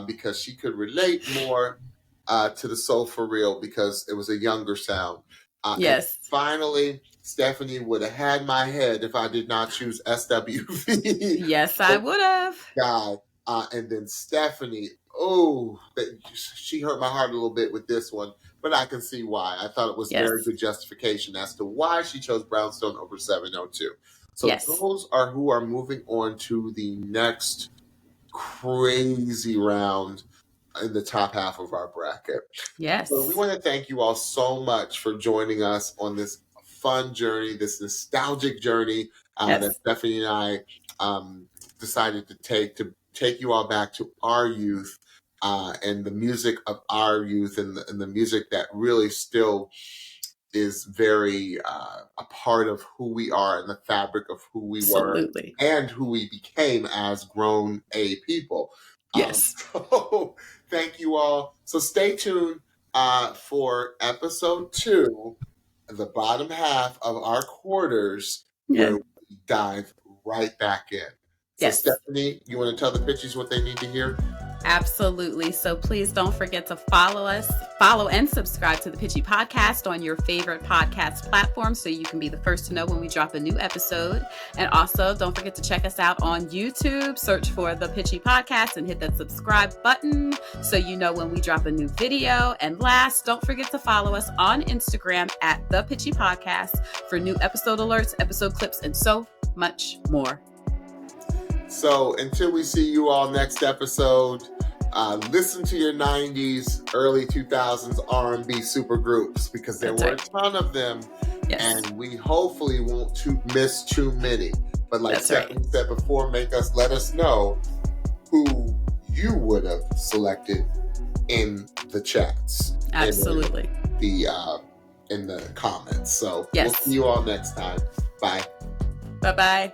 because she could relate more to the Soul for Real because it was a younger sound. Yes. And finally, Stephanie would have had my head if I did not choose SWV. Yes, I would have. God. And then Stephanie, she hurt my heart a little bit with this one, but I can see why. I thought it was very good justification as to why she chose Brownstone over 702. So those are who are moving on to the next crazy round in the top half of our bracket. Yes. So we want to thank you all so much for joining us on this fun journey, this nostalgic journey that Stephanie and I decided to take you all back to our youth and the music of our youth and the music that really still is very a part of who we are and the fabric of who we were and who we became as grown A people. Yes. So thank you all. So stay tuned for episode 2, the bottom half of our quarters, where we dive right back in. So Stephanie, you want to tell the Pitchies what they need to hear? Absolutely. So please don't forget to follow and subscribe to the Pitchy Podcast on your favorite podcast platform so you can be the first to know when we drop a new episode. And also don't forget to check us out on YouTube. Search for the Pitchy Podcast and hit that subscribe button so you know when we drop a new video. And last, don't forget to follow us on Instagram at the Pitchy Podcast for new episode alerts, episode clips, and so much more. So until we see you all next episode, listen to your 90s, early 2000s R&B supergroups because there were a ton of them, and we hopefully won't miss too many. But like Stephanie said before, let us know who you would have selected in the chats. Absolutely. In the comments. So we'll see you all next time. Bye. Bye-bye.